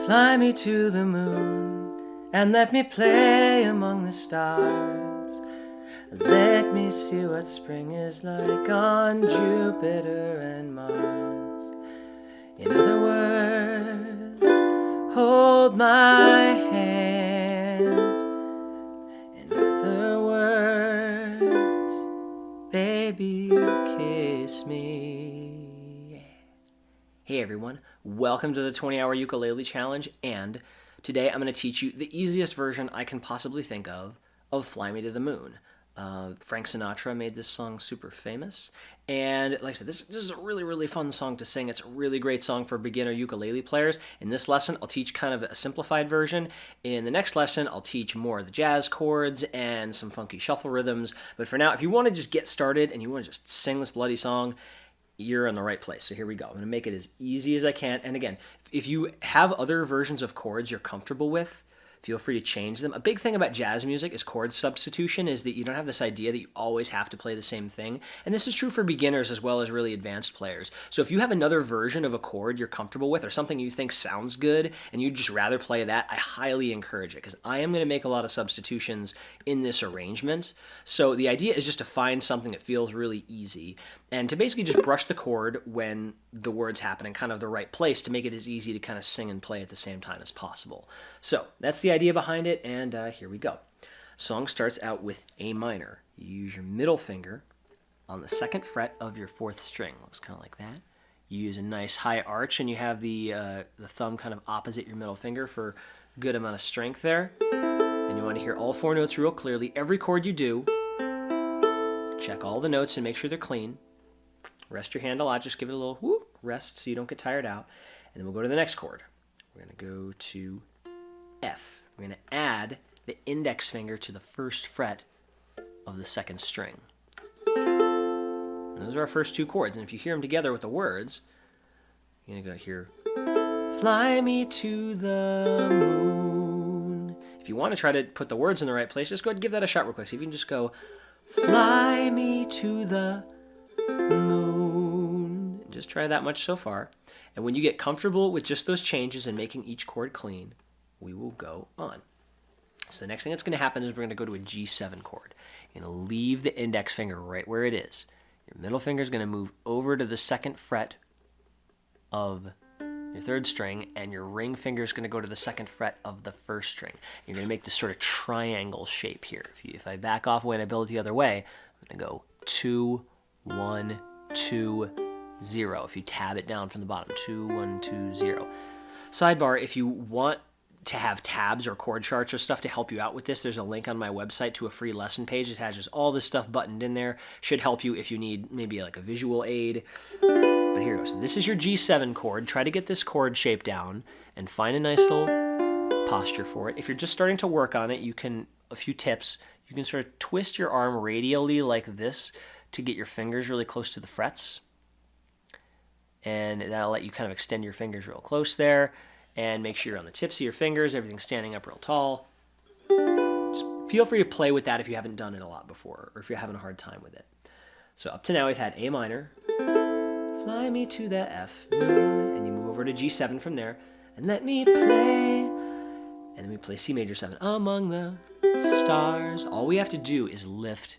Fly me to the moon and let me play among the stars. Let me see what spring is like on Jupiter and Mars. In other words, hold my hand. In other words, baby, kiss me. Hey everyone, welcome to the 20-hour ukulele challenge, and today I'm going to teach you the easiest version I can possibly think of Fly Me to the Moon. Frank Sinatra made this song super famous, and like I said, this is a really fun song to sing. It's a really great song for beginner ukulele players. In this lesson, I'll teach kind of a simplified version. In the next lesson, I'll teach more of the jazz chords and some funky shuffle rhythms. But for now, if you want to just get started and you want to just sing this bloody song, you're in the right place. So here we go. I'm going to make it as easy as I can. And again, if you have other versions of chords you're comfortable with, feel free to change them. A big thing about jazz music is chord substitution, is that you don't have this idea that you always have to play the same thing. And this is true for beginners as well as really advanced players. So if you have another version of a chord you're comfortable with or something you think sounds good and you'd just rather play that, I highly encourage it because I am going to make a lot of substitutions in this arrangement. So the idea is just to find something that feels really easy and to basically just brush the chord when the words happen in kind of the right place to make it as easy to kind of sing and play at the same time as possible. So that's the idea behind it, and here we go. Song starts out with A minor. You use your middle finger on the second fret of your fourth string. Looks kind of like that. You use a nice high arch, and you have the thumb kind of opposite your middle finger for a good amount of strength there. And you want to hear all four notes real clearly. Every chord you do, check all the notes and make sure they're clean. Rest your hand a lot. Just give it a little whoop, rest so you don't get tired out. And then we'll go to the next chord. We're going to go to F. We're going to add the index finger to the first fret of the second string. And those are our first two chords. And if you hear them together with the words, you're going to go here, fly me to the moon. If you want to try to put the words in the right place, just go ahead and give that a shot real quick. See if you can just go, fly me to the moon. Just try that much so far. And when you get comfortable with just those changes and making each chord clean, we will go on. So the next thing that's going to happen is we're going to go to a G7 chord. You're going to leave the index finger right where it is. Your middle finger is going to move over to the second fret of your third string, and your ring finger is going to go to the second fret of the first string. You're going to make this sort of triangle shape here. If I back off away and I build it the other way, I'm going to go 2, 1, 2, 0. If you tab it down from the bottom, 2, 1, 2, 0. Sidebar, if you want to have tabs or chord charts or stuff to help you out with this, there's a link on my website to a free lesson page that has just all this stuff buttoned in there. Should help you if you need maybe like a visual aid. But here it goes. So this is your G7 chord. Try to get this chord shape down and find a nice little posture for it. If you're just starting to work on it, a few tips, you can sort of twist your arm radially like this to get your fingers really close to the frets. And that'll let you kind of extend your fingers real close there. And make sure you're on the tips of your fingers, everything's standing up real tall. Just feel free to play with that if you haven't done it a lot before, or if you're having a hard time with it. So up to now we've had A minor, fly me to the F, and you move over to G7 from there, and let me play, and then we play C major 7, among the stars. All we have to do is lift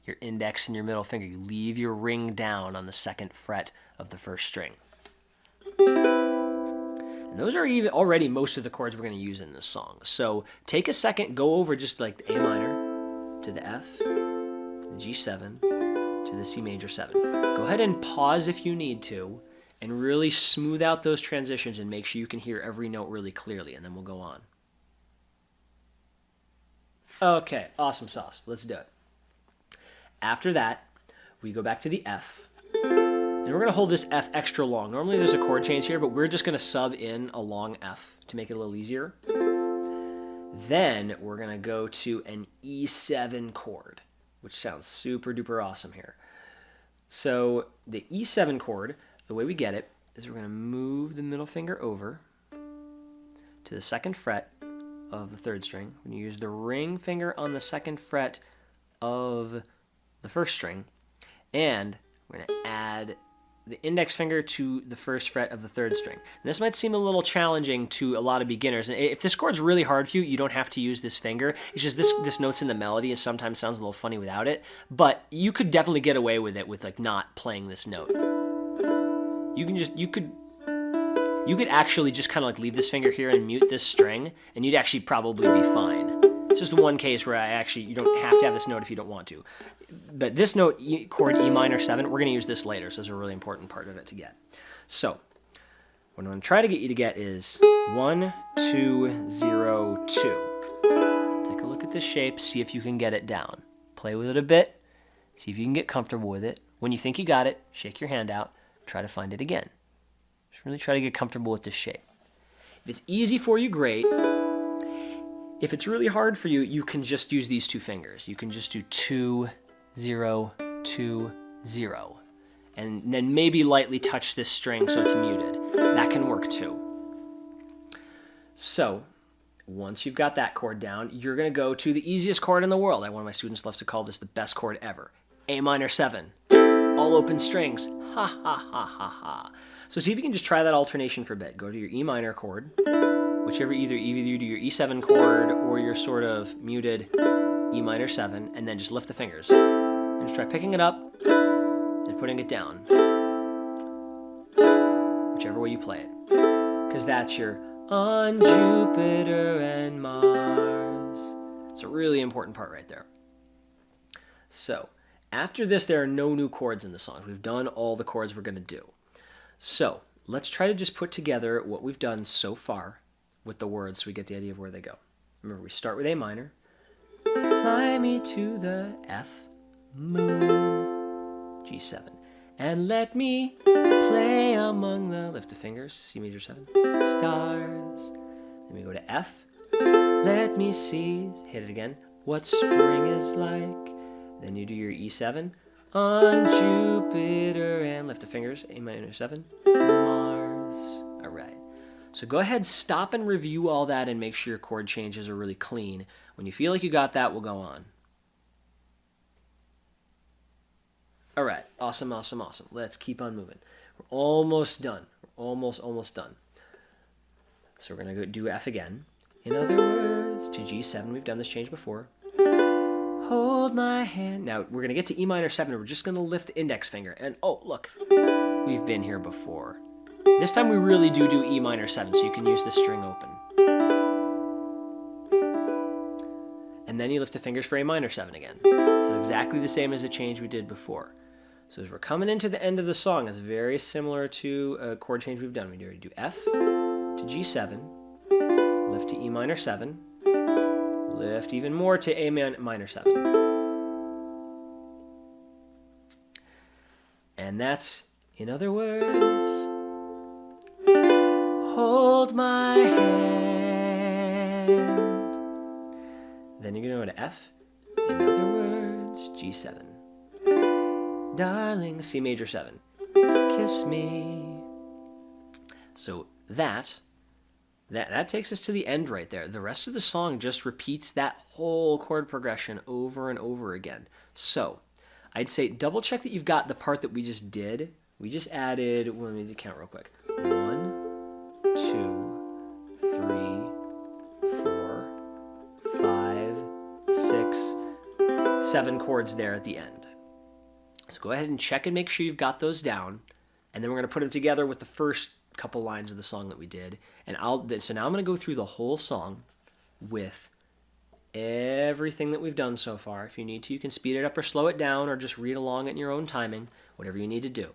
your index and your middle finger. You leave your ring down on the second fret of the first string. And those are even already most of the chords we're going to use in this song. So take a second, go over just like the A minor to the F, to the G7, to the C major 7. Go ahead and pause if you need to and really smooth out those transitions and make sure you can hear every note really clearly, and then we'll go on. Okay, awesome sauce. Let's do it. After that, we go back to the F. And we're going to hold this F extra long. Normally there's a chord change here, but we're just going to sub in a long F to make it a little easier. Then we're going to go to an E7 chord, which sounds super duper awesome here. So the E7 chord, the way we get it is we're going to move the middle finger over to the second fret of the third string. We're going to use the ring finger on the second fret of the first string, and we're going to add the index finger to the first fret of the third string. And this might seem a little challenging to a lot of beginners. And if this chord's really hard for you, you don't have to use this finger. It's just this note's in the melody and sometimes sounds a little funny without it. But you could definitely get away with it with like not playing this note. You could actually just kind of like leave this finger here and mute this string, and you'd actually probably be fine. It's just the one case where you don't have to have this note if you don't want to. But this note, chord E minor 7, we're going to use this later, so it's a really important part of it to get. So, what I'm going to try to get you to get is 1, 2, 0, 2. Take a look at this shape, see if you can get it down. Play with it a bit, see if you can get comfortable with it. When you think you got it, shake your hand out, try to find it again. Just really try to get comfortable with this shape. If it's easy for you, great. If it's really hard for you, you can just use these two fingers. You can just do 2, 0, 2, 0. And then maybe lightly touch this string so it's muted. That can work too. So, once you've got that chord down, you're going to go to the easiest chord in the world. One of my students loves to call this the best chord ever. A minor 7. All open strings. Ha, ha, ha, ha, ha. So see if you can just try that alternation for a bit. Go to your E minor chord, whichever either you do your E7 chord or your sort of muted E minor 7, and then just lift the fingers. And just try picking it up and putting it down. Whichever way you play it. Because that's your on Jupiter and Mars. It's a really important part right there. So, after this, there are no new chords in the song. We've done all the chords we're going to do. So, let's try to just put together what we've done so far with the words so we get the idea of where they go. Remember, we start with A minor. Fly me to the F, moon, G7. And let me play among the, lift the fingers, C major 7, stars. Then we go to F. Let me see, hit it again, what spring is like. Then you do your E7 on Jupiter and lift the fingers, A minor 7, Mars. All right. So go ahead, stop and review all that and make sure your chord changes are really clean. When you feel like you got that, we'll go on. All right. Awesome, awesome, awesome. Let's keep on moving. We're almost done. We're almost done. So we're going to go do F again. In other words, to G7. We've done this change before. Hold my hand. Now, we're going to get to E minor 7. We're just going to lift the index finger. And, oh, look. We've been here before. This time we really do E minor 7, so you can use the string open. And then you lift the fingers for A minor 7 again. This is exactly the same as the change we did before. So as we're coming into the end of the song, it's very similar to a chord change we've done. We do F to G7, lift to E minor 7, lift even more to A minor 7. And that's, in other words, hold my hand. Then you're going to go to F, in other words, G7. Darling, C major 7, kiss me. So that takes us to the end right there. The rest of the song just repeats that whole chord progression over and over again. So I'd say double check that you've got the part that we just did. We just added, well, let me count real quick. 1, 2, 3, 4, 5, 6, 7 chords there at the end. So go ahead and check and make sure you've got those down. And then we're going to put them together with the first couple lines of the song that we did. And so now I'm going to go through the whole song with everything that we've done so far. If you need to, you can speed it up or slow it down or just read along in your own timing, whatever you need to do.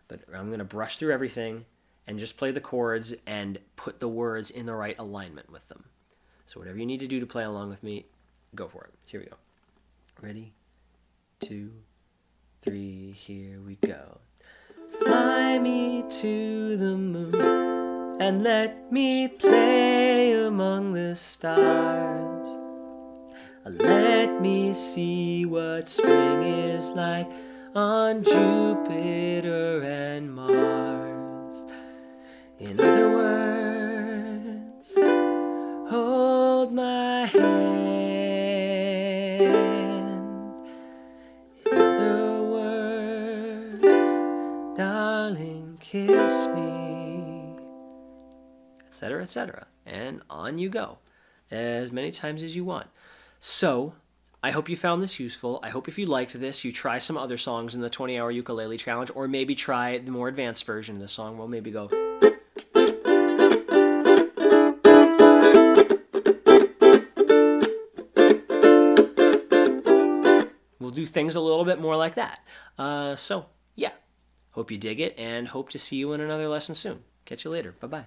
But I'm going to brush through everything and just play the chords and put the words in the right alignment with them. So whatever you need to do to play along with me, go for it. Here we go. Ready? 2, 3, here we go. Fly me to the moon and let me play among the stars. Let me see what spring is like on Jupiter and Mars. In other words, hold my hand. In other words, darling, etc., etc. And on you go, as many times as you want. So, I hope you found this useful. I hope if you liked this, you try some other songs in the 20-hour ukulele challenge, or maybe try the more advanced version of the song. We'll maybe go... We'll do things a little bit more like that. So, yeah. Hope you dig it, and hope to see you in another lesson soon. Catch you later. Bye-bye.